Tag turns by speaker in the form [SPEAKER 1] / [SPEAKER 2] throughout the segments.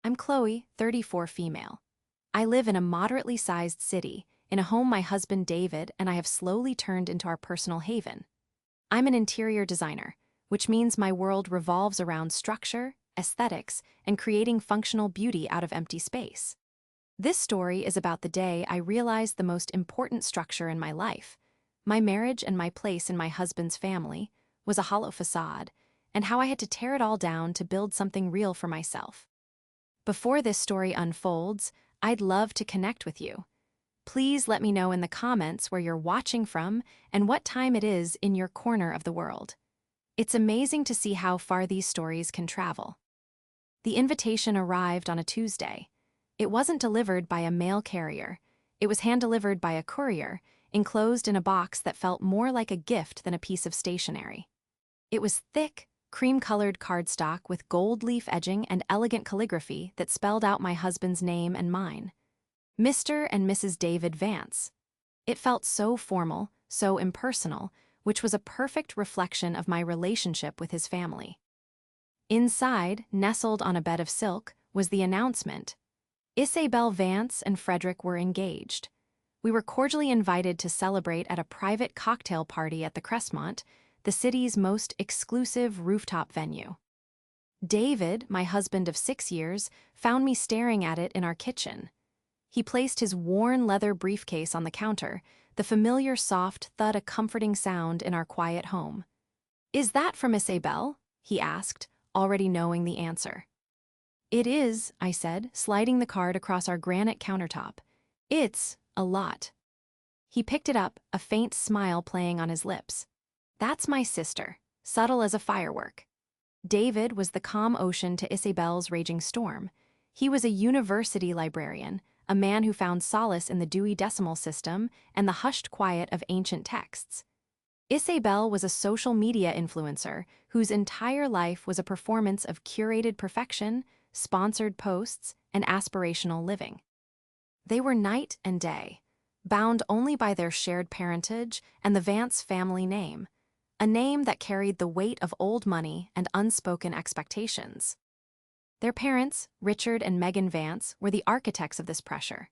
[SPEAKER 1] I'm Chloe, 34 female. I live in a moderately sized city, in a home my husband David and I have slowly turned into our personal haven. I'm an interior designer, which means my world revolves around structure, aesthetics, and creating functional beauty out of empty space. This story is about the day I realized the most important structure in my life, my marriage and my place in my husband's family, was a hollow facade, and how I had to tear it all down to build something real for myself. Before this story unfolds, I'd love to connect with you. Please let me know in the comments where you're watching from and what time it is in your corner of the world. It's amazing to see how far these stories can travel. The invitation arrived on a Tuesday. It wasn't delivered by a mail carrier. It was hand-delivered by a courier, enclosed in a box that felt more like a gift than a piece of stationery. It was thick, cream-colored cardstock with gold leaf edging and elegant calligraphy that spelled out my husband's name and mine. Mr. and Mrs. David Vance. It felt so formal, so impersonal, which was a perfect reflection of my relationship with his family. Inside, nestled on a bed of silk, was the announcement. Isabel Vance and Frederick were engaged. We were cordially invited to celebrate at a private cocktail party at the Crestmont, the city's most exclusive rooftop venue. David, my husband of 6 years, found me staring at it in our kitchen. He placed his worn leather briefcase on the counter, the familiar soft thud, a comforting sound in our quiet home. "Is that from Isabel?" he asked, already knowing the answer. "It is," I said, sliding the card across our granite countertop. "It's a lot." He picked it up, a faint smile playing on his lips. "That's my sister, subtle as a firework." David was the calm ocean to Isabel's raging storm. He was a university librarian, a man who found solace in the Dewey Decimal System and the hushed quiet of ancient texts. Isabel was a social media influencer whose entire life was a performance of curated perfection, sponsored posts, and aspirational living. They were night and day, bound only by their shared parentage and the Vance family name, a name that carried the weight of old money and unspoken expectations. Their parents, Richard and Megan Vance, were the architects of this pressure.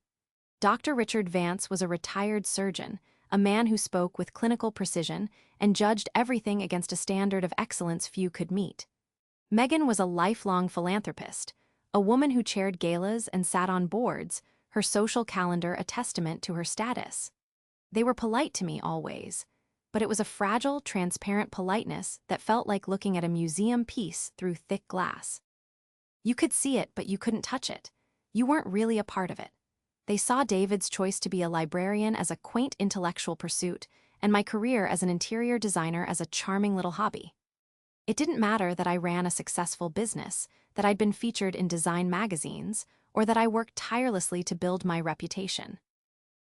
[SPEAKER 1] Dr. Richard Vance was a retired surgeon, a man who spoke with clinical precision and judged everything against a standard of excellence few could meet. Megan was a lifelong philanthropist, a woman who chaired galas and sat on boards, her social calendar a testament to her status. They were polite to me always, but it was a fragile, transparent politeness that felt like looking at a museum piece through thick glass. You could see it, but you couldn't touch it. You weren't really a part of it. They saw David's choice to be a librarian as a quaint intellectual pursuit, and my career as an interior designer as a charming little hobby. It didn't matter that I ran a successful business, that I'd been featured in design magazines, or that I worked tirelessly to build my reputation.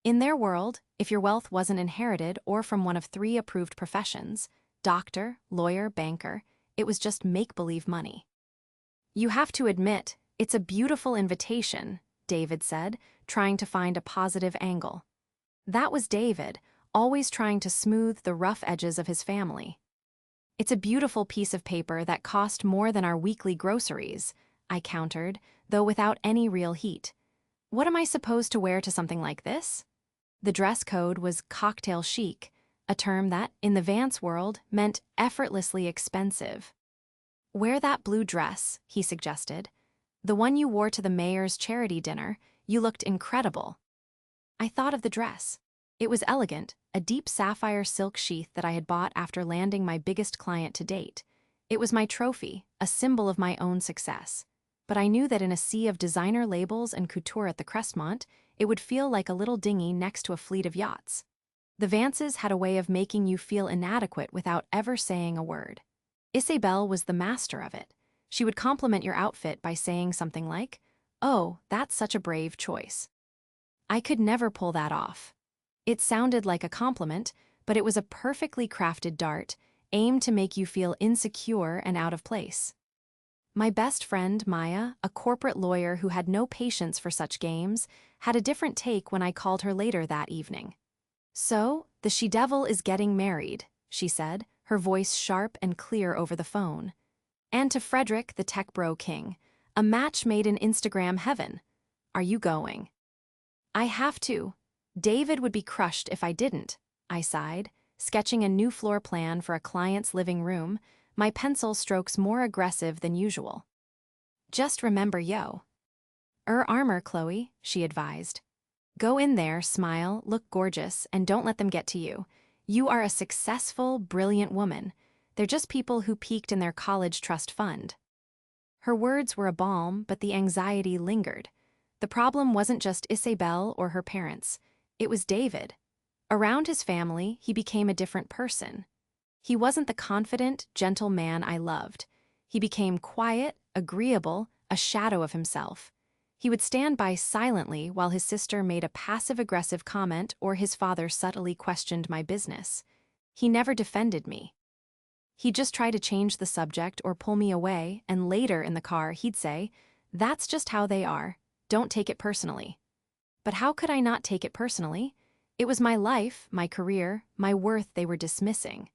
[SPEAKER 1] In their world, if your wealth wasn't inherited or from one of 3 approved professions, doctor, lawyer, banker, it was just make-believe money. "You have to admit, it's a beautiful invitation," David said, trying to find a positive angle. That was David, always trying to smooth the rough edges of his family. "It's a beautiful piece of paper that cost more than our weekly groceries," I countered, though without any real heat. "What am I supposed to wear to something like this?" The dress code was cocktail chic, a term that, in the Vance world, meant effortlessly expensive. "Wear that blue dress," he suggested. "The one you wore to the mayor's charity dinner. You looked incredible." I thought of the dress. It was elegant, a deep sapphire silk sheath that I had bought after landing my biggest client to date. It was my trophy, a symbol of my own success. But I knew that in a sea of designer labels and couture at the Crestmont, it would feel like a little dinghy next to a fleet of yachts. The Vances had a way of making you feel inadequate without ever saying a word. Isabel was the master of it. She would compliment your outfit by saying something like, "Oh, that's such a brave choice." I could never pull that off. It sounded like a compliment, but it was a perfectly crafted dart, aimed to make you feel insecure and out of place. My best friend, Maya, a corporate lawyer who had no patience for such games, had a different take when I called her later that evening. "So, the she-devil is getting married," she said, her voice sharp and clear over the phone. "And to Frederick, the tech bro king, A match made in Instagram heaven. Are you going? I have to. David would be crushed if I didn't, I sighed, sketching a new floor plan for a client's living room, my pencil strokes more aggressive than usual. Just remember, yo. Armor, Chloe, she advised. Go in there, smile, look gorgeous, and don't let them get to you. You are a successful, brilliant woman. They're just people who peaked in their college trust fund. Her words were a balm, but the anxiety lingered. The problem wasn't just Isabel or her parents. It was David. Around his family, he became a different person. He wasn't the confident, gentle man I loved. He became quiet, agreeable, a shadow of himself. He would stand by silently while his sister made a passive-aggressive comment or his father subtly questioned my business. He never defended me. He'd just try to change the subject or pull me away, and later in the car he'd say, "That's just how they are. Don't take it personally." But how could I not take it personally? It was my life, my career, my worth they were dismissing.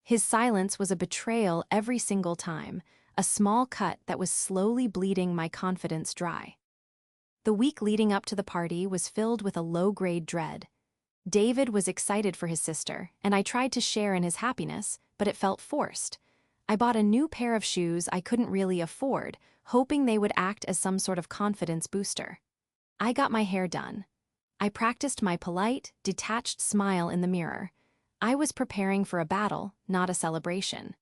[SPEAKER 1] His silence was a betrayal every single time, a small cut that was slowly bleeding my confidence dry. The week leading up to the party was filled with a low-grade dread. David was excited for his sister, and I tried to share in his happiness, but it felt forced. I bought a new pair of shoes I couldn't really afford, hoping they would act as some sort of confidence booster. I got my hair done. I practiced my polite, detached smile in the mirror. I was preparing for a battle, not a celebration.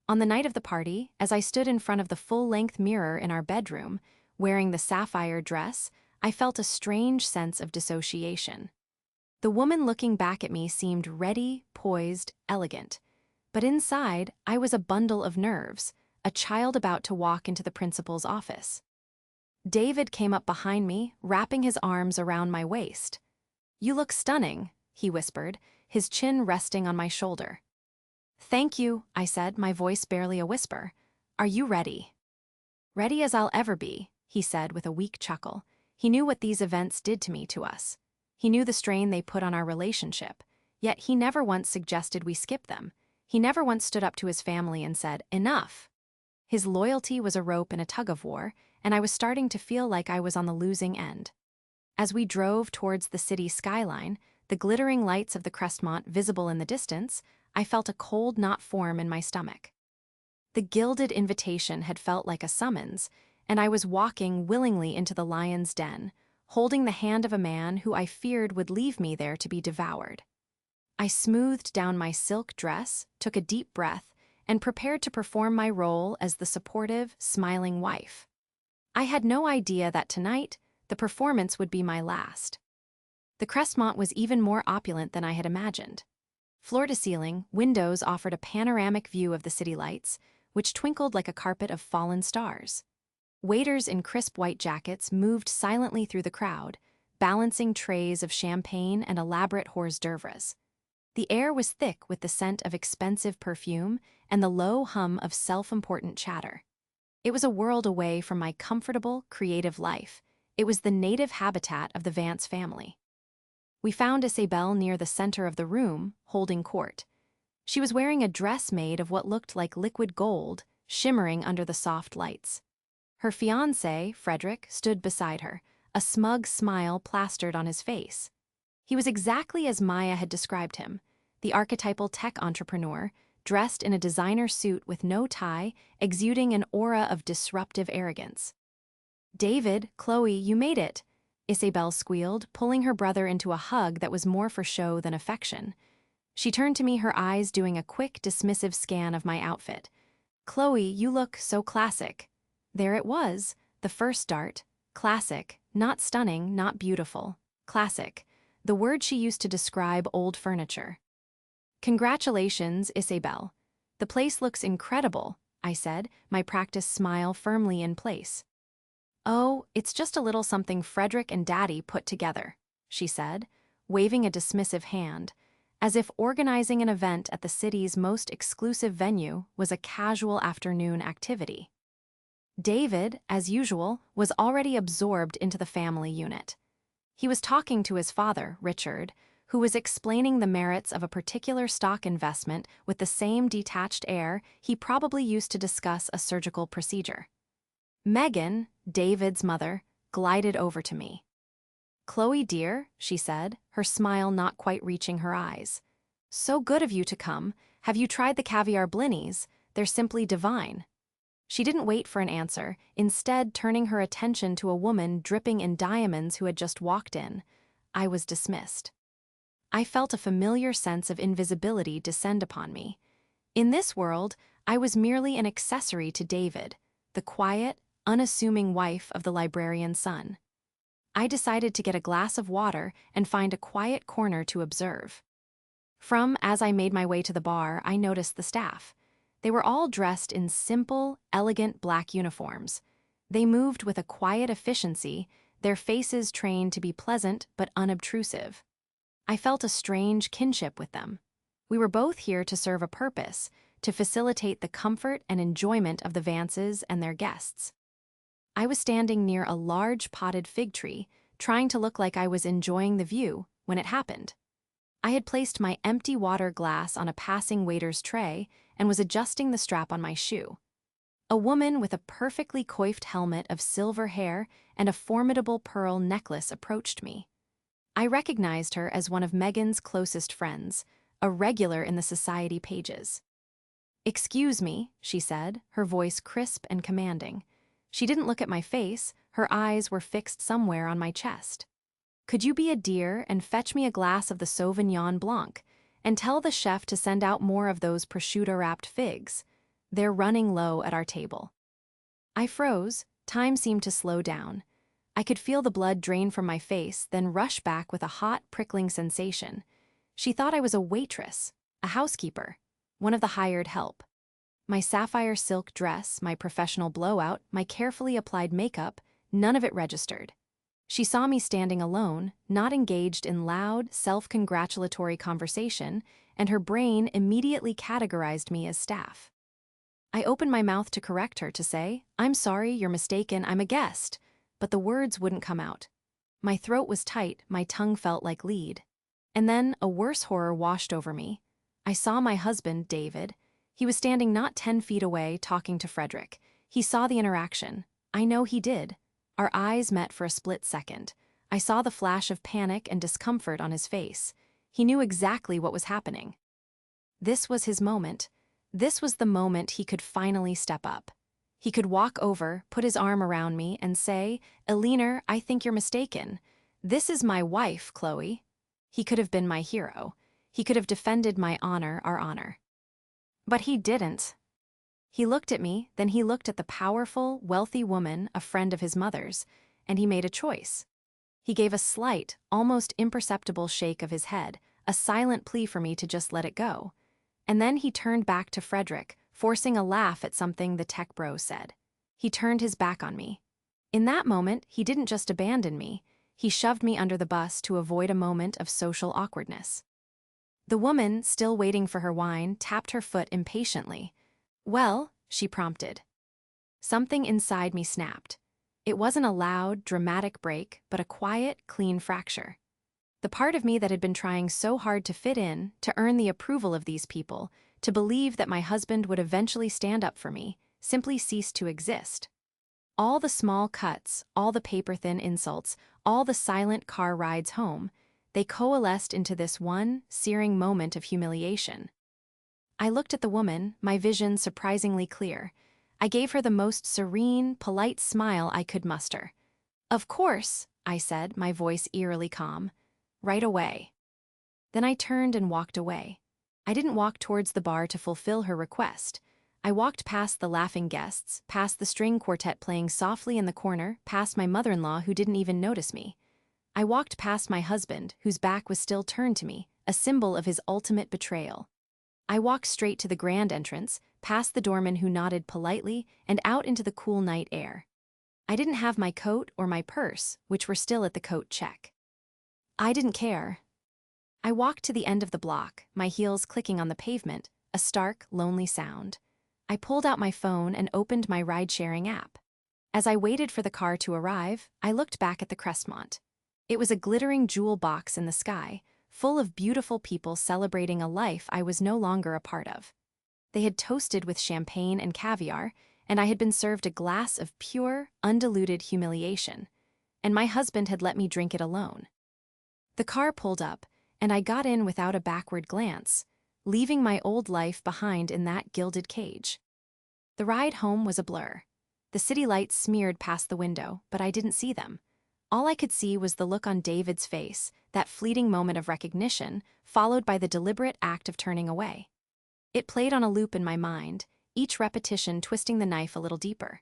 [SPEAKER 1] On the night of the party, as I stood in front of the full-length mirror in our bedroom, wearing the sapphire dress, I felt a strange sense of dissociation. The woman looking back at me seemed ready, poised, elegant. But inside, I was a bundle of nerves, a child about to walk into the principal's office. David came up behind me, wrapping his arms around my waist. "You look stunning," he whispered, his chin resting on my shoulder. "Thank you," I said, my voice barely a whisper. "Are you ready?" "Ready as I'll ever be," he said with a weak chuckle. He knew what these events did to us. He knew the strain they put on our relationship. Yet he never once suggested we skip them. He never once stood up to his family and said, "Enough." His loyalty was a rope in a tug-of-war, and I was starting to feel like I was on the losing end. As we drove towards the city skyline, the glittering lights of the Crestmont visible in the distance, I felt a cold knot form in my stomach. The gilded invitation had felt like a summons, and I was walking willingly into the lion's den, holding the hand of a man who I feared would leave me there to be devoured. I smoothed down my silk dress, took a deep breath, and prepared to perform my role as the supportive, smiling wife. I had no idea that tonight, the performance would be my last. The Crestmont was even more opulent than I had imagined. Floor to ceiling, windows offered a panoramic view of the city lights, which twinkled like a carpet of fallen stars. Waiters in crisp white jackets moved silently through the crowd, balancing trays of champagne and elaborate hors d'oeuvres. The air was thick with the scent of expensive perfume and the low hum of self-important chatter. It was a world away from my comfortable, creative life. It was the native habitat of the Vance family. We found Isabel near the center of the room, holding court. She was wearing a dress made of what looked like liquid gold, shimmering under the soft lights. Her fiancé, Frederick, stood beside her, a smug smile plastered on his face. He was exactly as Maya had described him, the archetypal tech entrepreneur, dressed in a designer suit with no tie, exuding an aura of disruptive arrogance. "David, Chloe, you made it," Isabel squealed, pulling her brother into a hug that was more for show than affection. She turned to me, her eyes doing a quick, dismissive scan of my outfit. "Chloe, you look so classic." There it was, the first dart. Classic, not stunning, not beautiful. Classic, the word she used to describe old furniture. "Congratulations, Isabel. The place looks incredible," I said, my practice smile firmly in place. "Oh, it's just a little something Frederick and Daddy put together," she said, waving a dismissive hand, as if organizing an event at the city's most exclusive venue was a casual afternoon activity. David, as usual, was already absorbed into the family unit. He was talking to his father, Richard, who was explaining the merits of a particular stock investment with the same detached air he probably used to discuss a surgical procedure. Megan, David's mother, glided over to me. "Chloe, dear," she said, her smile not quite reaching her eyes. "So good of you to come. Have you tried the caviar blinis? They're simply divine." She didn't wait for an answer, instead turning her attention to a woman dripping in diamonds who had just walked in. I was dismissed. I felt a familiar sense of invisibility descend upon me. In this world, I was merely an accessory to David, the quiet, unassuming wife of the librarian's son. I decided to get a glass of water and find a quiet corner to observe. As I made my way to the bar, I noticed the staff. They were all dressed in simple, elegant black uniforms. They moved with a quiet efficiency, their faces trained to be pleasant but unobtrusive. I felt a strange kinship with them. We were both here to serve a purpose, to facilitate the comfort and enjoyment of the Vances and their guests. I was standing near a large potted fig tree, trying to look like I was enjoying the view, when it happened. I had placed my empty water glass on a passing waiter's tray and was adjusting the strap on my shoe. A woman with a perfectly coiffed helmet of silver hair and a formidable pearl necklace approached me. I recognized her as one of Megan's closest friends, a regular in the society pages. "Excuse me," she said, her voice crisp and commanding. She didn't look at my face, her eyes were fixed somewhere on my chest. "Could you be a dear and fetch me a glass of the Sauvignon Blanc, and tell the chef to send out more of those prosciutto-wrapped figs? They're running low at our table." I froze, time seemed to slow down. I could feel the blood drain from my face, then rush back with a hot, prickling sensation. She thought I was a waitress, a housekeeper, one of the hired help. My sapphire silk dress, my professional blowout, my carefully applied makeup, none of it registered. She saw me standing alone, not engaged in loud, self-congratulatory conversation, and her brain immediately categorized me as staff. I opened my mouth to correct her, to say, "I'm sorry, you're mistaken, I'm a guest," but the words wouldn't come out. My throat was tight, my tongue felt like lead. And then a worse horror washed over me. I saw my husband, David. He was standing not 10 feet away, talking to Frederick. He saw the interaction. I know he did. Our eyes met for a split second. I saw the flash of panic and discomfort on his face. He knew exactly what was happening. This was his moment. This was the moment he could finally step up. He could walk over, put his arm around me, and say, "Eliner, I think you're mistaken. This is my wife, Chloe." He could have been my hero. He could have defended my honor, our honor. But he didn't. He looked at me, then he looked at the powerful, wealthy woman, a friend of his mother's, and he made a choice. He gave a slight, almost imperceptible shake of his head, a silent plea for me to just let it go. And then he turned back to Frederick, forcing a laugh at something the tech bro said. He turned his back on me. In that moment, he didn't just abandon me. He shoved me under the bus to avoid a moment of social awkwardness. The woman, still waiting for her wine, tapped her foot impatiently. "Well," she prompted. Something inside me snapped. It wasn't a loud, dramatic break, but a quiet, clean fracture. The part of me that had been trying so hard to fit in, to earn the approval of these people, to believe that my husband would eventually stand up for me, simply ceased to exist. All the small cuts, all the paper-thin insults, all the silent car rides home, they coalesced into this one, searing moment of humiliation. I looked at the woman, my vision surprisingly clear. I gave her the most serene, polite smile I could muster. "Of course," I said, my voice eerily calm. "Right away." Then I turned and walked away. I didn't walk towards the bar to fulfill her request. I walked past the laughing guests, past the string quartet playing softly in the corner, past my mother-in-law who didn't even notice me. I walked past my husband, whose back was still turned to me, a symbol of his ultimate betrayal. I walked straight to the grand entrance, past the doorman who nodded politely, and out into the cool night air. I didn't have my coat or my purse, which were still at the coat check. I didn't care. I walked to the end of the block, my heels clicking on the pavement, a stark, lonely sound. I pulled out my phone and opened my ride-sharing app. As I waited for the car to arrive, I looked back at the Crestmont. It was a glittering jewel box in the sky, full of beautiful people celebrating a life I was no longer a part of. They had toasted with champagne and caviar, and I had been served a glass of pure, undiluted humiliation, and my husband had let me drink it alone. The car pulled up, and I got in without a backward glance, leaving my old life behind in that gilded cage. The ride home was a blur. The city lights smeared past the window, but I didn't see them. All I could see was the look on David's face, that fleeting moment of recognition, followed by the deliberate act of turning away. It played on a loop in my mind, each repetition twisting the knife a little deeper.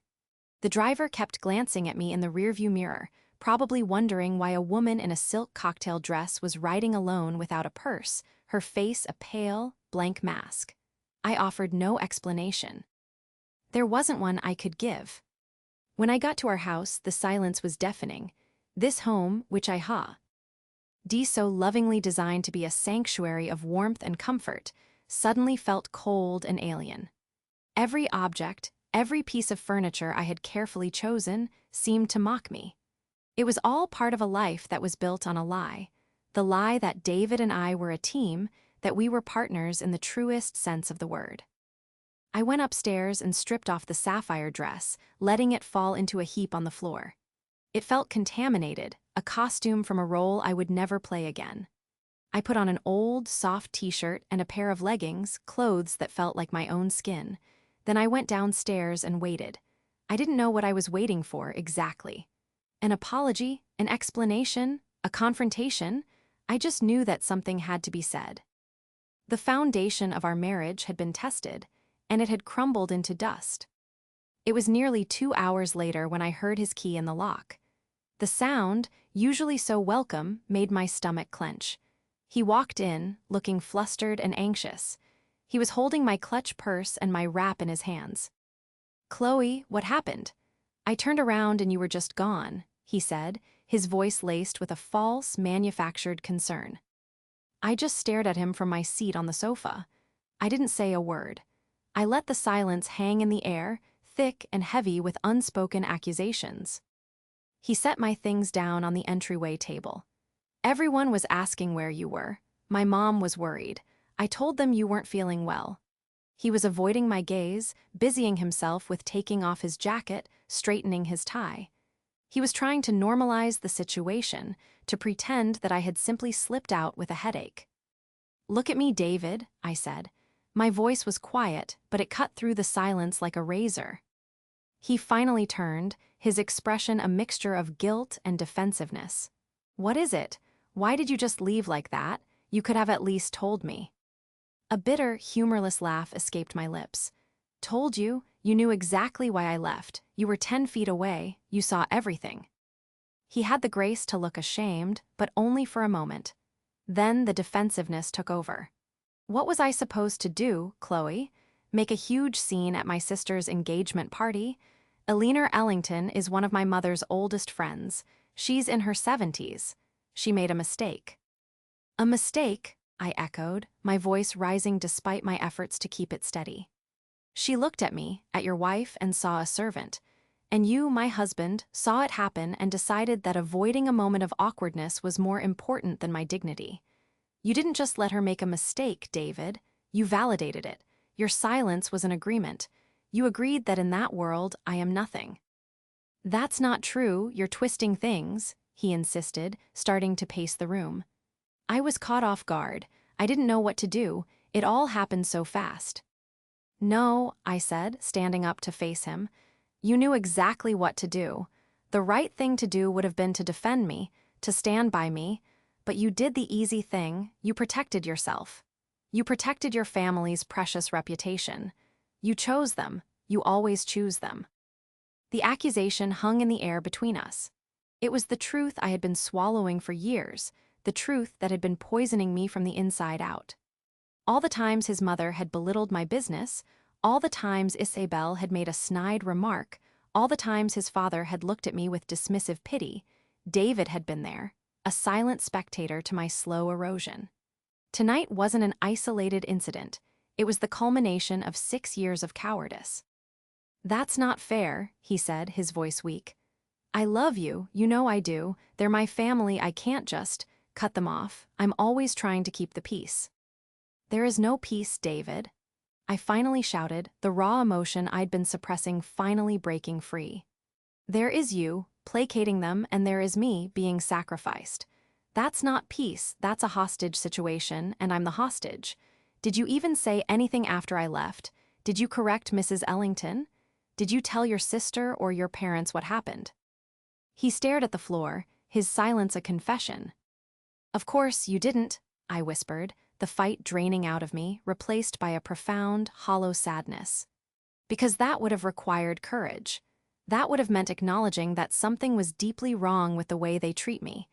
[SPEAKER 1] The driver kept glancing at me in the rearview mirror, probably wondering why a woman in a silk cocktail dress was riding alone without a purse, her face a pale, blank mask. I offered no explanation. There wasn't one I could give. When I got to our house, the silence was deafening. This home, which I so lovingly designed to be a sanctuary of warmth and comfort, suddenly felt cold and alien. Every object, every piece of furniture I had carefully chosen, seemed to mock me. It was all part of a life that was built on a lie, the lie that David and I were a team, that we were partners in the truest sense of the word. I went upstairs and stripped off the sapphire dress, letting it fall into a heap on the floor. It felt contaminated, a costume from a role I would never play again. I put on an old, soft t-shirt and a pair of leggings, clothes that felt like my own skin. Then I went downstairs and waited. I didn't know what I was waiting for exactly. An apology, an explanation, a confrontation. I just knew that something had to be said. The foundation of our marriage had been tested, and it had crumbled into dust. It was nearly 2 hours later when I heard his key in the lock. The sound, usually so welcome, made my stomach clench. He walked in, looking flustered and anxious. He was holding my clutch purse and my wrap in his hands. "Chloe, what happened? I turned around and you were just gone," he said, his voice laced with a false, manufactured concern. I just stared at him from my seat on the sofa. I didn't say a word. I let the silence hang in the air, thick and heavy with unspoken accusations. He set my things down on the entryway table. "Everyone was asking where you were. My mom was worried. I told them you weren't feeling well." He was avoiding my gaze, busying himself with taking off his jacket, straightening his tie. He was trying to normalize the situation, to pretend that I had simply slipped out with a headache. "Look at me, David," I said. My voice was quiet, but it cut through the silence like a razor. He finally turned, his expression a mixture of guilt and defensiveness. "What is it? Why did you just leave like that? You could have at least told me." A bitter, humorless laugh escaped my lips. "Told you? You knew exactly why I left. You were 10 feet away. You saw everything." He had the grace to look ashamed, but only for a moment. Then the defensiveness took over. "What was I supposed to do, Chloe? Make a huge scene at my sister's engagement party? Eleanor Ellington is one of my mother's oldest friends. She's in her 70s. She made a mistake." "A mistake?" I echoed, my voice rising despite my efforts to keep it steady. "She looked at me, at your wife, and saw a servant. And you, my husband, saw it happen and decided that avoiding a moment of awkwardness was more important than my dignity. You didn't just let her make a mistake, David. You validated it. Your silence was an agreement. You agreed that in that world, I am nothing." "That's not true, you're twisting things," he insisted, starting to pace the room. I was caught off guard. I didn't know what to do. It all happened so fast. "No," I said, standing up to face him. "You knew exactly what to do. The right thing to do would have been to defend me, to stand by me, but you did the easy thing. You protected yourself. You protected your family's precious reputation. You chose them. You always choose them." The accusation hung in the air between us. It was the truth I had been swallowing for years, the truth that had been poisoning me from the inside out. All the times his mother had belittled my business, all the times Isabel had made a snide remark, all the times his father had looked at me with dismissive pity, David had been there, a silent spectator to my slow erosion. Tonight wasn't an isolated incident. It was the culmination of 6 years of cowardice. "That's not fair," he said, his voice weak. "I love you, you know I do. They're my family, I can't just cut them off. I'm always trying to keep the peace." "There is no peace, David." I finally shouted, the raw emotion I'd been suppressing finally breaking free. There is you, placating them, and there is me, being sacrificed. That's not peace, that's a hostage situation, and I'm the hostage. Did you even say anything after I left? Did you correct Mrs. Ellington? Did you tell your sister or your parents what happened? He stared at the floor, his silence a confession. Of course you didn't, I whispered, the fight draining out of me, replaced by a profound, hollow sadness. Because that would have required courage. That would have meant acknowledging that something was deeply wrong with the way they treat me.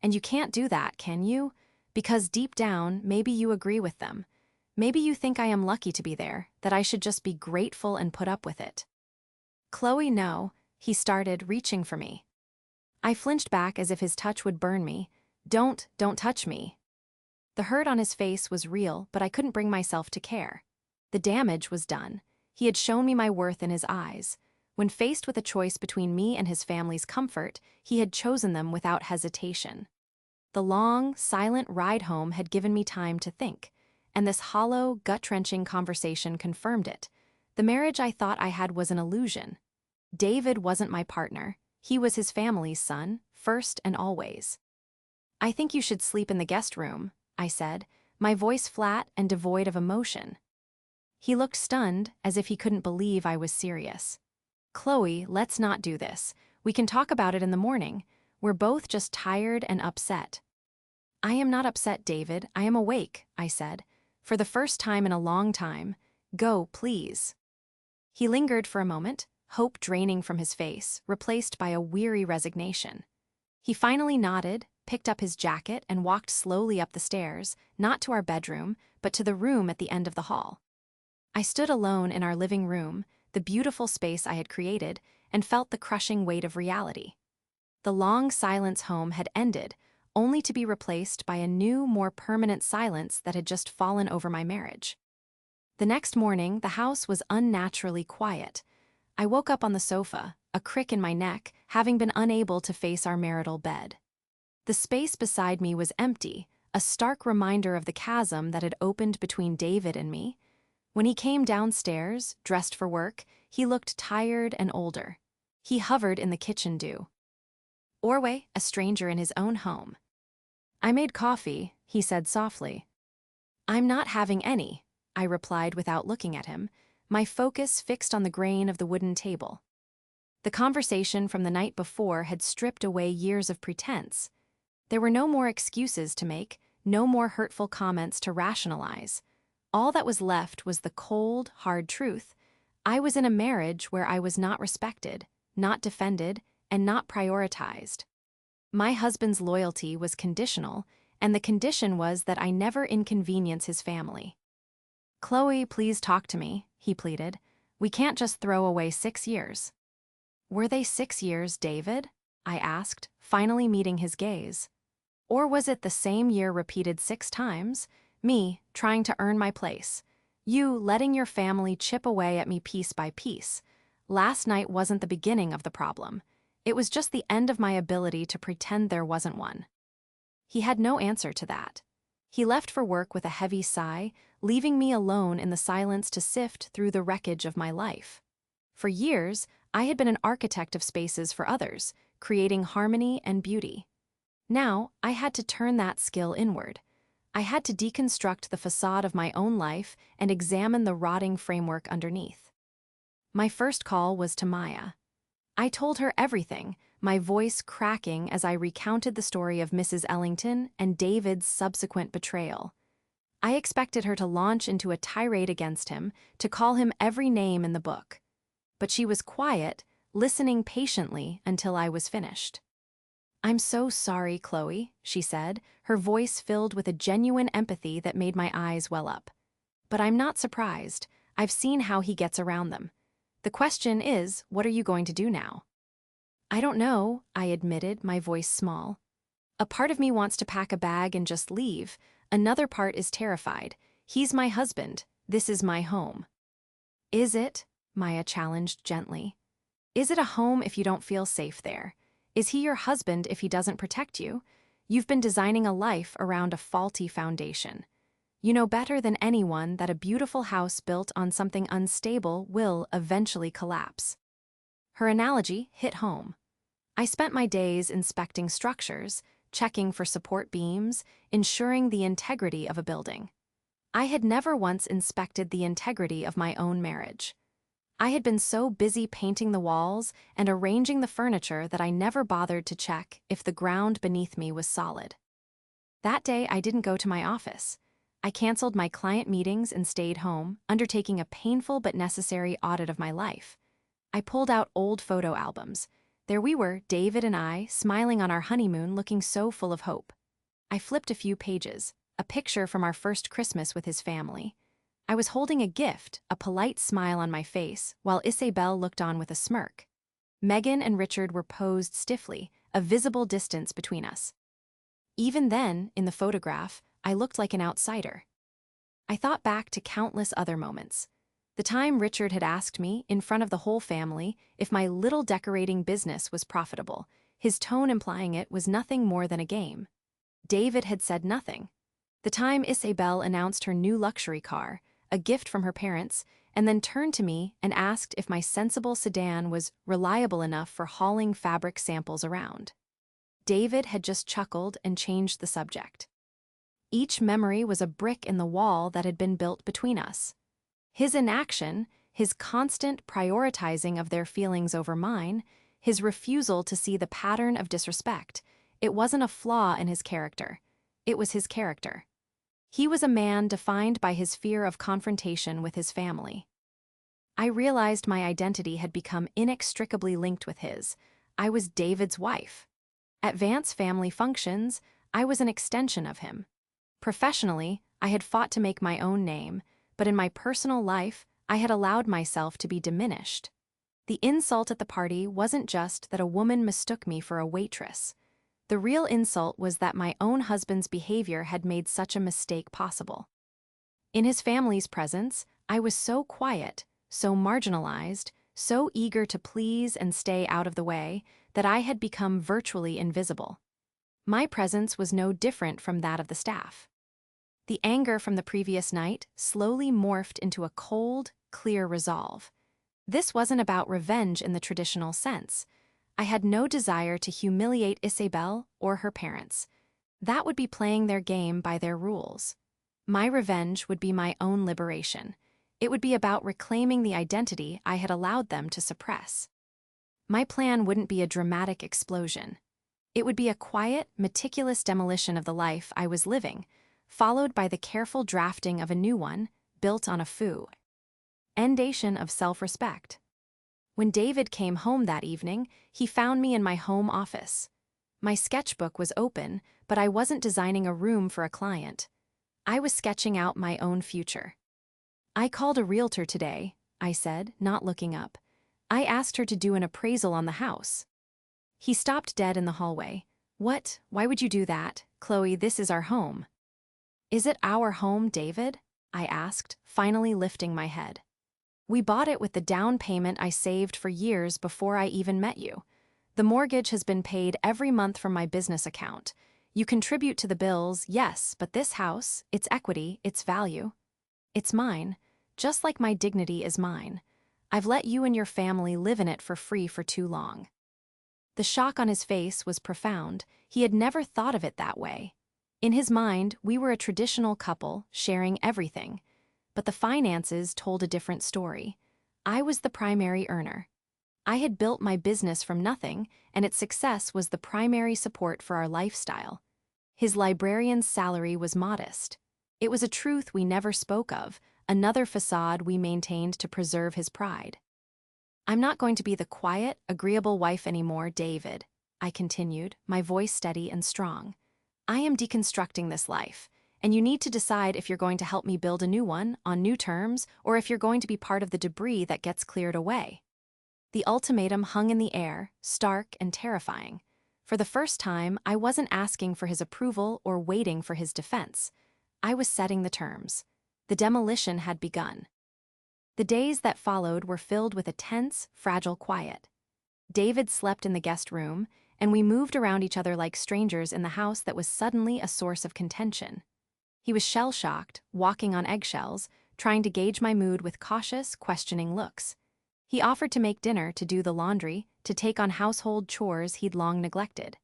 [SPEAKER 1] And you can't do that, can you? Because deep down, maybe you agree with them. Maybe you think I am lucky to be there, that I should just be grateful and put up with it. Chloe, no, he started, reaching for me. I flinched back as if his touch would burn me. Don't touch me. The hurt on his face was real, but I couldn't bring myself to care. The damage was done. He had shown me my worth in his eyes. When faced with a choice between me and his family's comfort, he had chosen them without hesitation. The long, silent ride home had given me time to think, and this hollow, gut-wrenching conversation confirmed it. The marriage I thought I had was an illusion. David wasn't my partner. He was his family's son, first and always. I think you should sleep in the guest room, I said, my voice flat and devoid of emotion. He looked stunned, as if he couldn't believe I was serious. Chloe, let's not do this. We can talk about it in the morning. We're both just tired and upset. I am not upset, David. I am awake, I said. For the first time in a long time. Go, please. He lingered for a moment, hope draining from his face, replaced by a weary resignation. He finally nodded, picked up his jacket, and walked slowly up the stairs, not to our bedroom, but to the room at the end of the hall. I stood alone in our living room, the beautiful space I had created, and felt the crushing weight of reality. The long silence home had ended, only to be replaced by a new, more permanent silence that had just fallen over my marriage. The next morning, the house was unnaturally quiet. I woke up on the sofa, a crick in my neck, having been unable to face our marital bed. The space beside me was empty, a stark reminder of the chasm that had opened between David and me. When he came downstairs, dressed for work, he looked tired and older. He hovered in the kitchen dew. Orway, a stranger in his own home. I made coffee, he said softly. I'm not having any, I replied without looking at him, my focus fixed on the grain of the wooden table. The conversation from the night before had stripped away years of pretense. There were no more excuses to make, no more hurtful comments to rationalize. All that was left was the cold, hard truth. I was in a marriage where I was not respected, not defended, and not prioritized. My husband's loyalty was conditional, and the condition was that I never inconvenience his family. Chloe, please talk to me, he pleaded. We can't just throw away 6 years. Were they 6 years, David? I asked, finally meeting his gaze. Or was it the same year repeated 6 times? Me, trying to earn my place. You, letting your family chip away at me piece by piece. Last night wasn't the beginning of the problem. It was just the end of my ability to pretend there wasn't one. He had no answer to that. He left for work with a heavy sigh, leaving me alone in the silence to sift through the wreckage of my life. For years, I had been an architect of spaces for others, creating harmony and beauty. Now, I had to turn that skill inward. I had to deconstruct the facade of my own life and examine the rotting framework underneath. My first call was to Maya. I told her everything, my voice cracking as I recounted the story of Mrs. Ellington and David's subsequent betrayal. I expected her to launch into a tirade against him, to call him every name in the book. But she was quiet, listening patiently until I was finished. I'm so sorry, Chloe, she said, her voice filled with a genuine empathy that made my eyes well up. But I'm not surprised. I've seen how he gets around them. The question is, what are you going to do now? I don't know, I admitted, my voice small. A part of me wants to pack a bag and just leave. Another part is terrified. He's my husband. This is my home. Is it? Maya challenged gently. Is it a home if you don't feel safe there? Is he your husband if he doesn't protect you? You've been designing a life around a faulty foundation. You know better than anyone that a beautiful house built on something unstable will eventually collapse. Her analogy hit home. I spent my days inspecting structures, checking for support beams, ensuring the integrity of a building. I had never once inspected the integrity of my own marriage. I had been so busy painting the walls and arranging the furniture that I never bothered to check if the ground beneath me was solid. That day, I didn't go to my office. I canceled my client meetings and stayed home, undertaking a painful but necessary audit of my life. I pulled out old photo albums. There we were, David and I, smiling on our honeymoon, looking so full of hope. I flipped a few pages, a picture from our first Christmas with his family. I was holding a gift, a polite smile on my face, while Isabel looked on with a smirk. Megan and Richard were posed stiffly, a visible distance between us. Even then, in the photograph, I looked like an outsider. I thought back to countless other moments. The time Richard had asked me, in front of the whole family, if my little decorating business was profitable, his tone implying it was nothing more than a game. David had said nothing. The time Isabel announced her new luxury car, a gift from her parents, and then turned to me and asked if my sensible sedan was reliable enough for hauling fabric samples around. David had just chuckled and changed the subject. Each memory was a brick in the wall that had been built between us. His inaction, his constant prioritizing of their feelings over mine, his refusal to see the pattern of disrespect, it wasn't a flaw in his character. It was his character. He was a man defined by his fear of confrontation with his family. I realized my identity had become inextricably linked with his. I was David's wife. At Vance family functions, I was an extension of him. Professionally, I had fought to make my own name, but in my personal life, I had allowed myself to be diminished. The insult at the party wasn't just that a woman mistook me for a waitress. The real insult was that my own husband's behavior had made such a mistake possible. In his family's presence, I was so quiet, so marginalized, so eager to please and stay out of the way, that I had become virtually invisible. My presence was no different from that of the staff. The anger from the previous night slowly morphed into a cold, clear resolve. This wasn't about revenge in the traditional sense. I had no desire to humiliate Isabel or her parents. That would be playing their game by their rules. My revenge would be my own liberation. It would be about reclaiming the identity I had allowed them to suppress. My plan wouldn't be a dramatic explosion. It would be a quiet, meticulous demolition of the life I was living, followed by the careful drafting of a new one, built on a foundation of self-respect. When David came home that evening, he found me in my home office. My sketchbook was open, but I wasn't designing a room for a client. I was sketching out my own future. "I called a realtor today," I said, not looking up. "I asked her to do an appraisal on the house." He stopped dead in the hallway. "What? Why would you do that? Chloe, this is our home." "Is it our home, David?" I asked, finally lifting my head. "We bought it with the down payment I saved for years before I even met you. The mortgage has been paid every month from my business account. You contribute to the bills, yes, but this house, its equity, its value, it's mine, just like my dignity is mine. I've let you and your family live in it for free for too long." The shock on his face was profound. He had never thought of it that way. In his mind, we were a traditional couple, sharing everything. But the finances told a different story. I was the primary earner. I had built my business from nothing, and its success was the primary support for our lifestyle. His librarian's salary was modest. It was a truth we never spoke of, another facade we maintained to preserve his pride. "I'm not going to be the quiet, agreeable wife anymore, David," I continued, my voice steady and strong. "I am deconstructing this life, and you need to decide if you're going to help me build a new one, on new terms, or if you're going to be part of the debris that gets cleared away." The ultimatum hung in the air, stark and terrifying. For the first time, I wasn't asking for his approval or waiting for his defense. I was setting the terms. The demolition had begun. The days that followed were filled with a tense, fragile quiet. David slept in the guest room, and we moved around each other like strangers in the house that was suddenly a source of contention. He was shell-shocked, walking on eggshells, trying to gauge my mood with cautious, questioning looks. He offered to make dinner, to do the laundry, to take on household chores he'd long neglected.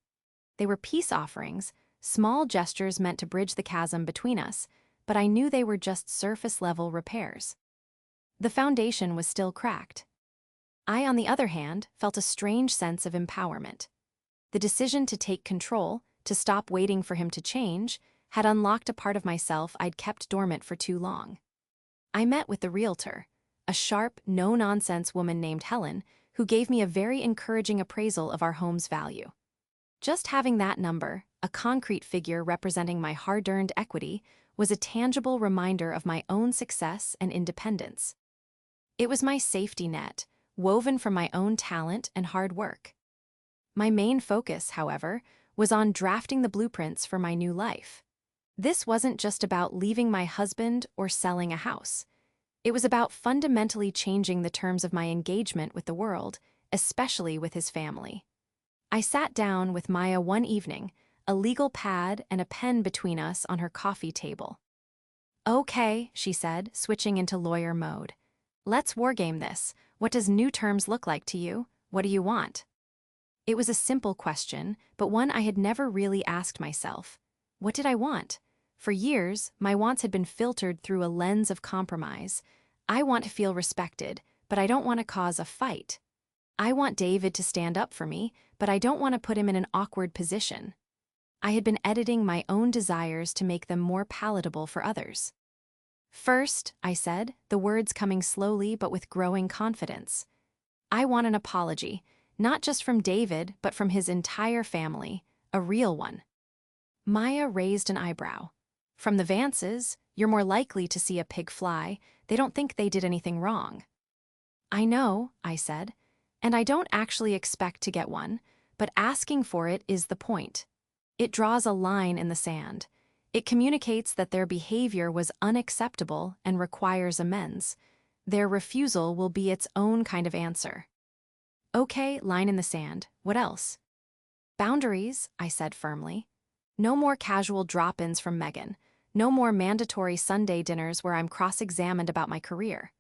[SPEAKER 1] They were peace offerings, small gestures meant to bridge the chasm between us, but I knew they were just surface-level repairs. The foundation was still cracked. I, on the other hand, felt a strange sense of empowerment. The decision to take control, to stop waiting for him to change, had unlocked a part of myself I'd kept dormant for too long. I met with the realtor, a sharp, no-nonsense woman named Helen, who gave me a very encouraging appraisal of our home's value. Just having that number, a concrete figure representing my hard-earned equity, was a tangible reminder of my own success and independence. It was my safety net, woven from my own talent and hard work. My main focus, however, was on drafting the blueprints for my new life. This wasn't just about leaving my husband or selling a house. It was about fundamentally changing the terms of my engagement with the world, especially with his family. I sat down with Maya one evening, a legal pad and a pen between us on her coffee table. "Okay," she said, switching into lawyer mode. "Let's wargame this. What does new terms look like to you? What do you want?" It was a simple question, but one I had never really asked myself. What did I want? For years, my wants had been filtered through a lens of compromise. I want to feel respected, but I don't want to cause a fight. I want David to stand up for me, but I don't want to put him in an awkward position. I had been editing my own desires to make them more palatable for others. "First," I said, the words coming slowly but with growing confidence, "I want an apology, not just from David, but from his entire family, a real one." Maya raised an eyebrow. "From the Vances, you're more likely to see a pig fly. They don't think they did anything wrong." "I know," I said, "and I don't actually expect to get one, but asking for it is the point. It draws a line in the sand. It communicates that their behavior was unacceptable and requires amends. Their refusal will be its own kind of answer." "Okay, line in the sand. What else?" "Boundaries," I said firmly. "No more casual drop-ins from Megan. No more mandatory Sunday dinners where I'm cross-examined about my career.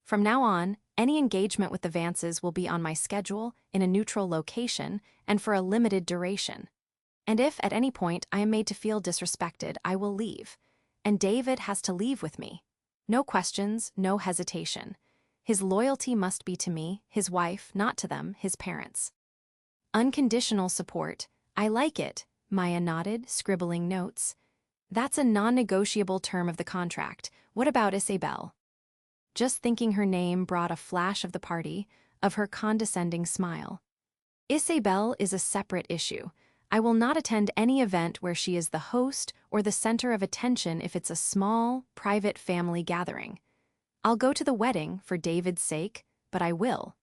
[SPEAKER 1] From now on, any engagement with the Vances will be on my schedule, in a neutral location, and for a limited duration. And if, at any point, I am made to feel disrespected, I will leave. And David has to leave with me. No questions, no hesitation. His loyalty must be to me, his wife, not to them, his parents." "Unconditional support. I like it," Maya nodded, scribbling notes. "That's a non-negotiable term of the contract. What about Isabel?" Just thinking her name brought a flash of the party, of her condescending smile. "Isabel is a separate issue. I will not attend any event where she is the host or the center of attention if it's a small, private family gathering. I'll go to the wedding for David's sake, but I will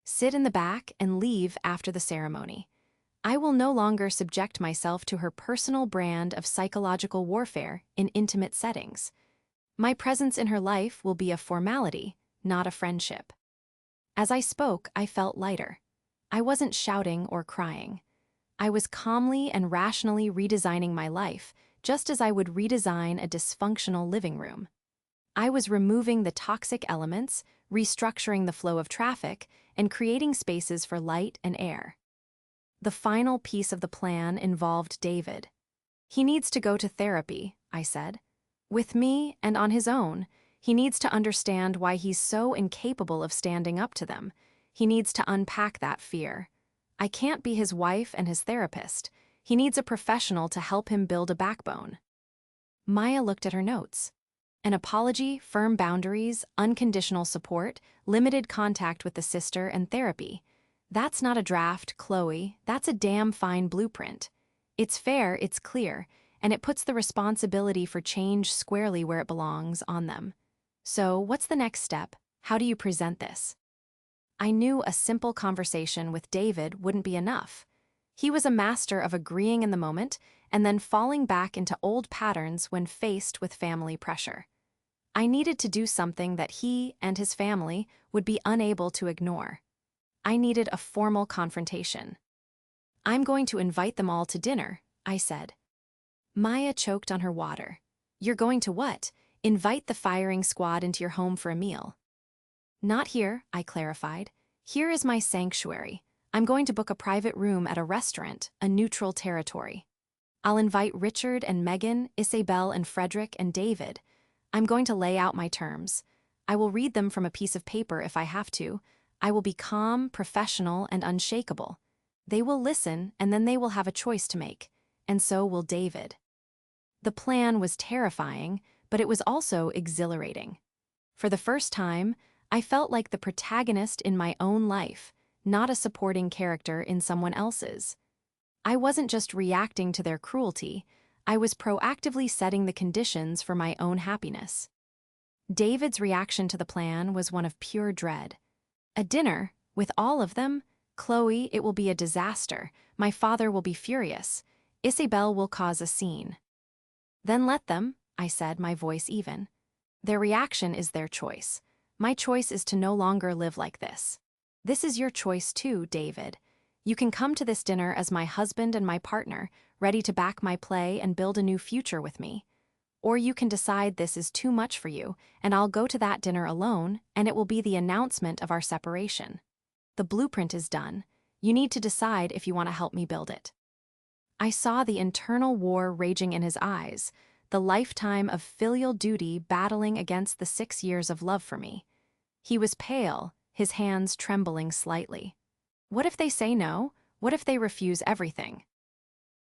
[SPEAKER 1] sit in the back and leave after the ceremony. I will no longer subject myself to her personal brand of psychological warfare in intimate settings. My presence in her life will be a formality, not a friendship." As I spoke, I felt lighter. I wasn't shouting or crying. I was calmly and rationally redesigning my life, just as I would redesign a dysfunctional living room. I was removing the toxic elements, restructuring the flow of traffic, and creating spaces for light and air. The final piece of the plan involved David. "He needs to go to therapy," I said. "With me and on his own. He needs to understand why he's so incapable of standing up to them. He needs to unpack that fear. I can't be his wife and his therapist. He needs a professional to help him build a backbone." Maya looked at her notes. An apology, firm boundaries, unconditional support, limited contact with the sister, and therapy. That's not a draft, Chloe. That's a damn fine blueprint. It's fair, it's clear, and it puts the responsibility for change squarely where it belongs on them. So, what's the next step? How do you present this? I knew a simple conversation with David wouldn't be enough. He was a master of agreeing in the moment and then falling back into old patterns when faced with family pressure. I needed to do something that he and his family would be unable to ignore. I needed a formal confrontation. "I'm going to invite them all to dinner," I said. Maya choked on her water. You're going to what? Invite the firing squad into your home for a meal. Not here, I clarified. Here is my sanctuary. I'm going to book a private room at a restaurant, a neutral territory. I'll invite Richard and Megan, Isabel and Frederick and David. I'm going to lay out my terms. I will read them from a piece of paper if I have to. I will be calm, professional, and unshakable. They will listen, and then they will have a choice to make. And so will David. The plan was terrifying, but it was also exhilarating. For the first time, I felt like the protagonist in my own life, not a supporting character in someone else's. I wasn't just reacting to their cruelty, I was proactively setting the conditions for my own happiness. David's reaction to the plan was one of pure dread. A dinner, with all of them? Chloe, it will be a disaster. My father will be furious. Isabel will cause a scene. Then let them, I said, my voice even. Their reaction is their choice. My choice is to no longer live like this. This is your choice too, David. You can come to this dinner as my husband and my partner, ready to back my play and build a new future with me. Or you can decide this is too much for you, and I'll go to that dinner alone, and it will be the announcement of our separation. The blueprint is done. You need to decide if you want to help me build it. I saw the internal war raging in his eyes, the lifetime of filial duty battling against the 6 years of love for me. He was pale, his hands trembling slightly. What if they say no? What if they refuse everything?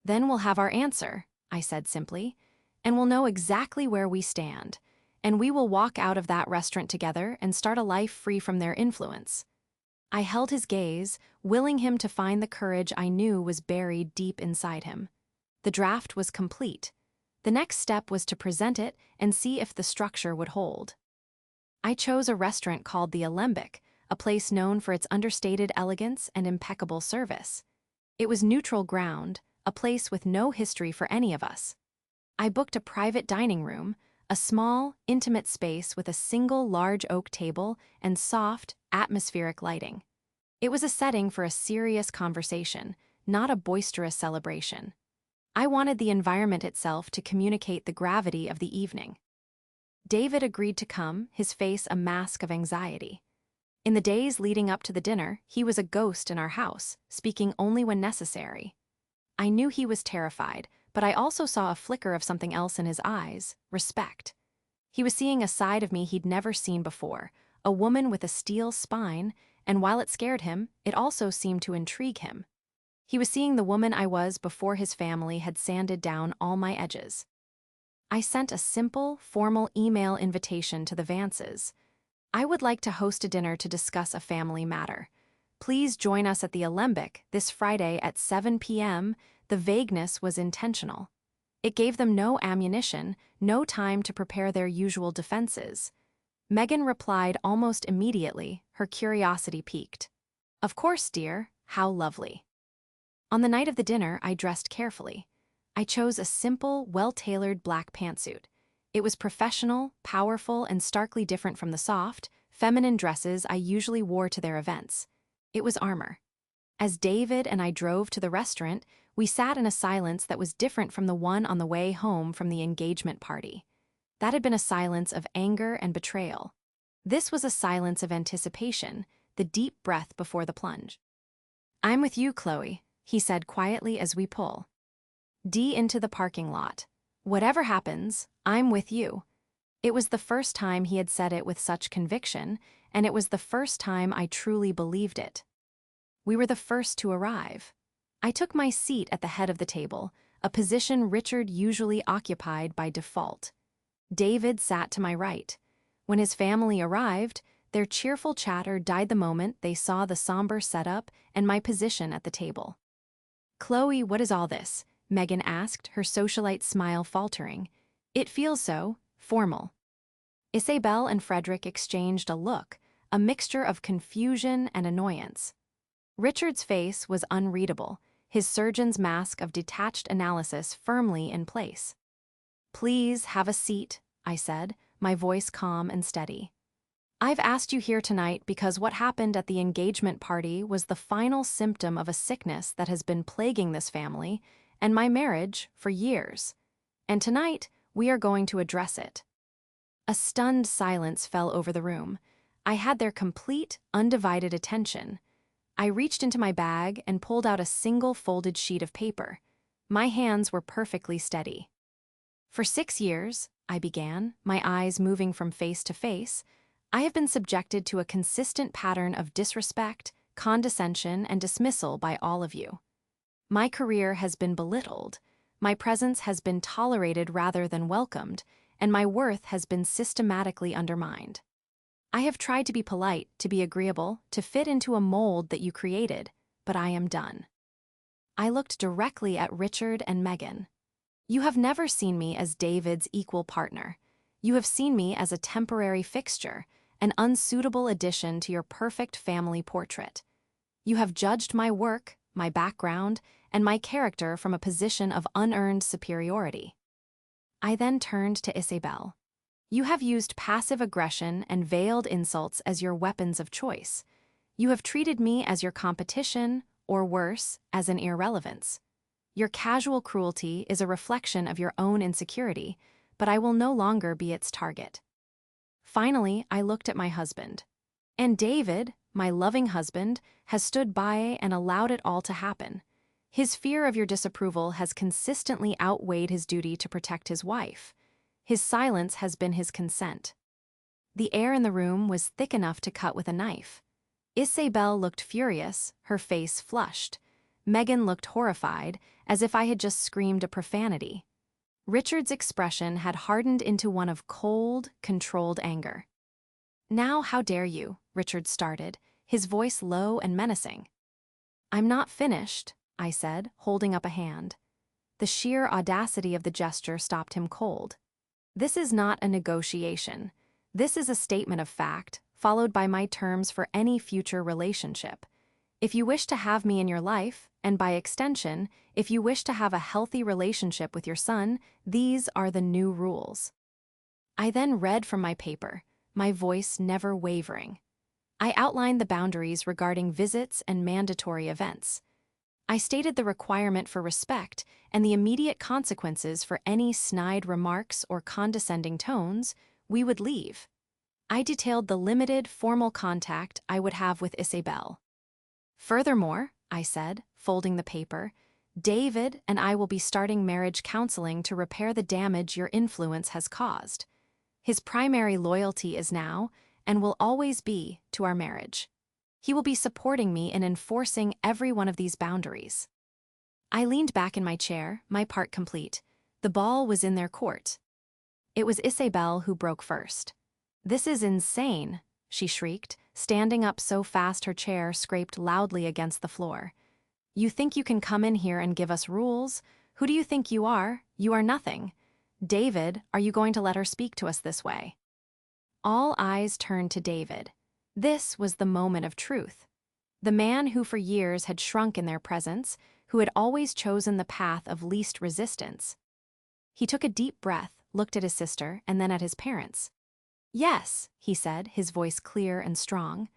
[SPEAKER 1] Then we'll have our answer, I said simply, and we'll know exactly where we stand, and we will walk out of that restaurant together and start a life free from their influence. I held his gaze, willing him to find the courage I knew was buried deep inside him. The draft was complete. The next step was to present it and see if the structure would hold. I chose a restaurant called the Alembic, a place known for its understated elegance and impeccable service. It was neutral ground, a place with no history for any of us. I booked a private dining room, a small, intimate space with a single large oak table and soft, atmospheric lighting. It was a setting for a serious conversation, not a boisterous celebration. I wanted the environment itself to communicate the gravity of the evening. David agreed to come, his face a mask of anxiety. In the days leading up to the dinner, he was a ghost in our house, speaking only when necessary. I knew he was terrified, but I also saw a flicker of something else in his eyes, respect. He was seeing a side of me he'd never seen before, a woman with a steel spine, and while it scared him, it also seemed to intrigue him. He was seeing the woman I was before his family had sanded down all my edges. I sent a simple, formal email invitation to the Vances. I would like to host a dinner to discuss a family matter. Please join us at the Alembic this Friday at 7 p.m. The vagueness was intentional. It gave them no ammunition, no time to prepare their usual defenses. Megan replied almost immediately, her curiosity piqued. Of course, dear, how lovely. On the night of the dinner, I dressed carefully. I chose a simple, well-tailored black pantsuit. It was professional, powerful, and starkly different from the soft, feminine dresses I usually wore to their events. It was armor. As David and I drove to the restaurant, we sat in a silence that was different from the one on the way home from the engagement party. That had been a silence of anger and betrayal. This was a silence of anticipation, the deep breath before the plunge. I'm with you, Chloe, he said quietly as we pull into the parking lot. Whatever happens, I'm with you. It was the first time he had said it with such conviction, and it was the first time I truly believed it. We were the first to arrive. I took my seat at the head of the table, a position Richard usually occupied by default. David sat to my right. When his family arrived, their cheerful chatter died the moment they saw the somber setup and my position at the table. Chloe, what is all this? Megan asked, her socialite smile faltering. It feels so formal. Isabel and Frederick exchanged a look, a mixture of confusion and annoyance. Richard's face was unreadable, his surgeon's mask of detached analysis firmly in place. Please have a seat, I said, my voice calm and steady. I've asked you here tonight because what happened at the engagement party was the final symptom of a sickness that has been plaguing this family and my marriage for years. And tonight, We are going to address it." A stunned silence fell over the room. I had their complete, undivided attention. I reached into my bag and pulled out a single folded sheet of paper. My hands were perfectly steady. "For 6 years," I began, my eyes moving from face to face, "I have been subjected to a consistent pattern of disrespect, condescension, and dismissal by all of you. My career has been belittled, my presence has been tolerated rather than welcomed, and my worth has been systematically undermined. I have tried to be polite, to be agreeable, to fit into a mold that you created, but I am done." I looked directly at Richard and Megan. "You have never seen me as David's equal partner. You have seen me as a temporary fixture, an unsuitable addition to your perfect family portrait. You have judged my work, my background, and my character from a position of unearned superiority." I then turned to Isabel. "You have used passive aggression and veiled insults as your weapons of choice. You have treated me as your competition, or worse, as an irrelevance. Your casual cruelty is a reflection of your own insecurity, but I will no longer be its target." Finally, I looked at my husband. And David, my loving husband, has stood by and allowed it all to happen. His fear of your disapproval has consistently outweighed his duty to protect his wife. His silence has been his consent. The air in the room was thick enough to cut with a knife. Isabel looked furious, her face flushed. Megan looked horrified, as if I had just screamed a profanity. Richard's expression had hardened into one of cold, controlled anger. "Now, how dare you?" Richard started, his voice low and menacing. "I'm not finished," I said, holding up a hand. The sheer audacity of the gesture stopped him cold. "This is not a negotiation. This is a statement of fact, followed by my terms for any future relationship. If you wish to have me in your life, and by extension, if you wish to have a healthy relationship with your son, these are the new rules." I then read from my paper, my voice never wavering. I outlined the boundaries regarding visits and mandatory events. I stated the requirement for respect and the immediate consequences for any snide remarks or condescending tones. We would leave. I detailed the limited, formal contact I would have with Isabel. "Furthermore," I said, folding the paper, "David and I will be starting marriage counseling to repair the damage your influence has caused. His primary loyalty is now, and will always be, to our marriage. He will be supporting me in enforcing every one of these boundaries." I leaned back in my chair, my part complete. The ball was in their court. It was Isabel who broke first. "This is insane," she shrieked, standing up so fast her chair scraped loudly against the floor. "You think you can come in here and give us rules? Who do you think you are? You are nothing. David, are you going to let her speak to us this way?" All eyes turned to David. This was the moment of truth. The man who for years had shrunk in their presence, who had always chosen the path of least resistance. He took a deep breath, looked at his sister, and then at his parents. "Yes," he said, his voice clear and strong.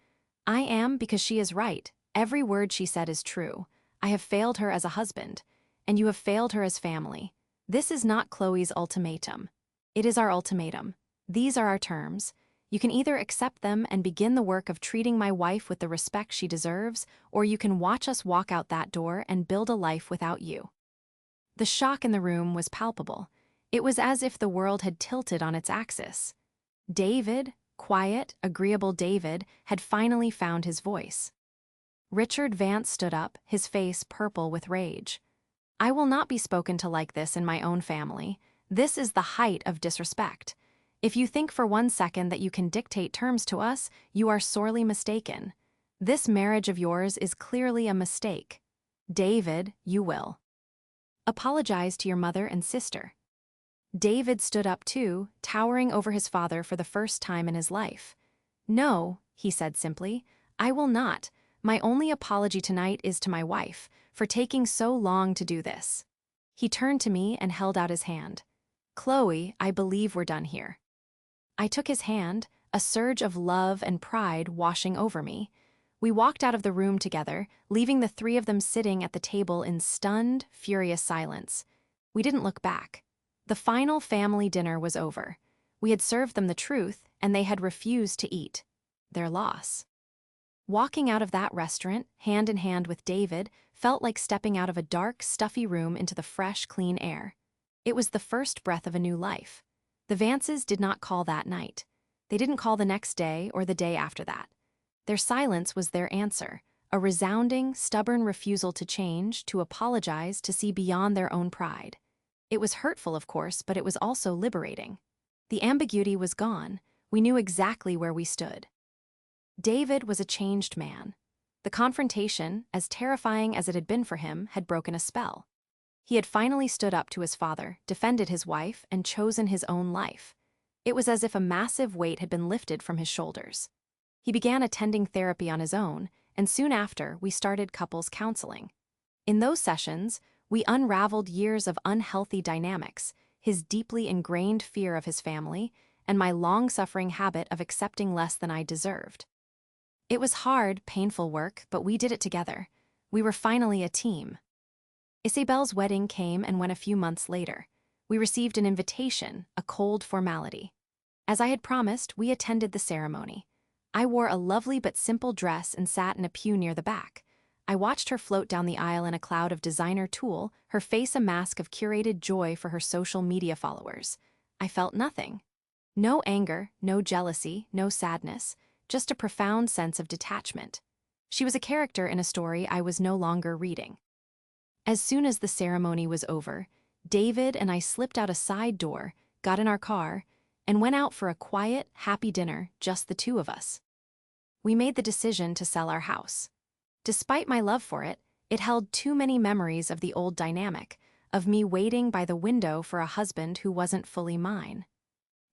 [SPEAKER 1] "I am because she is right. Every word she said is true. I have failed her as a husband, and you have failed her as family. This is not Chloe's ultimatum. It is our ultimatum. These are our terms. You can either accept them and begin the work of treating my wife with the respect she deserves, or you can watch us walk out that door and build a life without you." The shock in the room was palpable. It was as if the world had tilted on its axis. David, quiet, agreeable David, had finally found his voice. Richard Vance stood up, his face purple with rage. "I will not be spoken to like this in my own family. This is the height of disrespect. If you think for one second that you can dictate terms to us, you are sorely mistaken. This marriage of yours is clearly a mistake. David, you will apologize to your mother and sister." David stood up too, towering over his father for the first time in his life. "No," he said simply, "I will not. My only apology tonight is to my wife, for taking so long to do this." He turned to me and held out his hand. "Chloe, I believe we're done here." I took his hand, a surge of love and pride washing over me. We walked out of the room together, leaving the three of them sitting at the table in stunned, furious silence. We didn't look back. The final family dinner was over. We had served them the truth, and they had refused to eat. Their loss. Walking out of that restaurant, hand in hand with David, felt like stepping out of a dark, stuffy room into the fresh, clean air. It was the first breath of a new life. The Vances did not call that night. They didn't call the next day or the day after that. Their silence was their answer, a resounding, stubborn refusal to change, to apologize, to see beyond their own pride. It was hurtful, of course, but it was also liberating. The ambiguity was gone. We knew exactly where we stood. David was a changed man. The confrontation, as terrifying as it had been for him, had broken a spell. He had finally stood up to his father, defended his wife, and chosen his own life. It was as if a massive weight had been lifted from his shoulders. He began attending therapy on his own, and soon after, we started couples counseling. In those sessions, we unraveled years of unhealthy dynamics, his deeply ingrained fear of his family, and my long-suffering habit of accepting less than I deserved. It was hard, painful work, but we did it together. We were finally a team. Isabel's wedding came and went a few months later. We received an invitation, a cold formality. As I had promised, we attended the ceremony. I wore a lovely but simple dress and sat in a pew near the back. I watched her float down the aisle in a cloud of designer tulle, her face a mask of curated joy for her social media followers. I felt nothing. No anger, no jealousy, no sadness, just a profound sense of detachment. She was a character in a story I was no longer reading. As soon as the ceremony was over, David and I slipped out a side door, got in our car, and went out for a quiet, happy dinner, just the two of us. We made the decision to sell our house. Despite my love for it, it held too many memories of the old dynamic, of me waiting by the window for a husband who wasn't fully mine.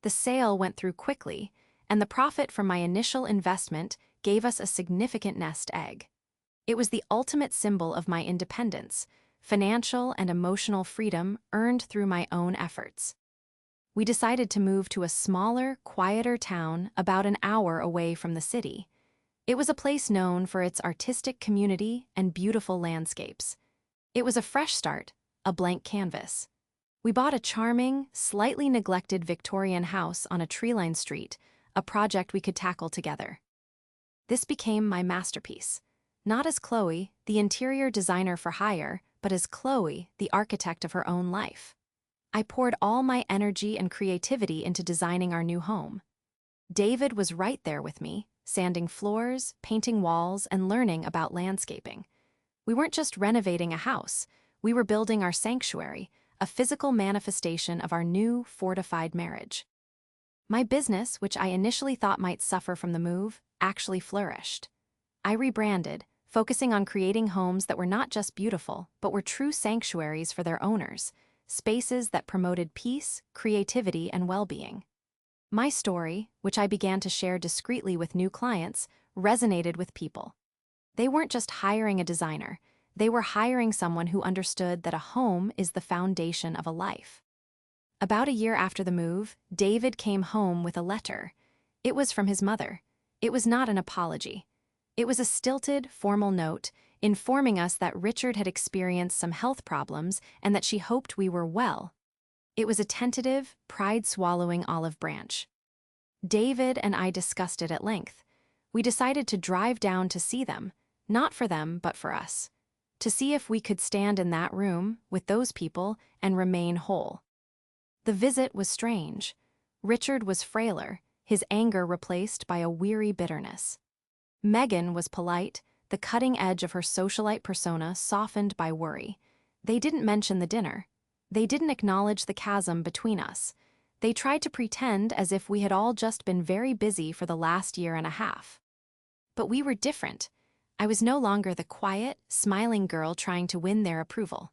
[SPEAKER 1] The sale went through quickly, and the profit from my initial investment gave us a significant nest egg. It was the ultimate symbol of my independence, financial and emotional freedom earned through my own efforts. We decided to move to a smaller, quieter town about an hour away from the city. It was a place known for its artistic community and beautiful landscapes. It was a fresh start, a blank canvas. We bought a charming, slightly neglected Victorian house on a tree-lined street, a project we could tackle together. This became my masterpiece. Not as Chloe, the interior designer for hire, but as Chloe, the architect of her own life. I poured all my energy and creativity into designing our new home. David was right there with me, sanding floors, painting walls, and learning about landscaping. We weren't just renovating a house, we were building our sanctuary, a physical manifestation of our new, fortified marriage. My business, which I initially thought might suffer from the move, actually flourished. I rebranded, focusing on creating homes that were not just beautiful, but were true sanctuaries for their owners, spaces that promoted peace, creativity, and well-being. My story, which I began to share discreetly with new clients, resonated with people. They weren't just hiring a designer, they were hiring someone who understood that a home is the foundation of a life. About a year after the move, David came home with a letter. It was from his mother. It was not an apology. It was a stilted, formal note informing us that Richard had experienced some health problems and that she hoped we were well. It was a tentative, pride-swallowing olive branch. David and I discussed it at length. We decided to drive down to see them, not for them, but for us. To see if we could stand in that room, with those people, and remain whole. The visit was strange. Richard was frailer, his anger replaced by a weary bitterness. Megan was polite, the cutting edge of her socialite persona softened by worry. They didn't mention the dinner. They didn't acknowledge the chasm between us. They tried to pretend as if we had all just been very busy for the last year and a half. But we were different. I was no longer the quiet, smiling girl trying to win their approval.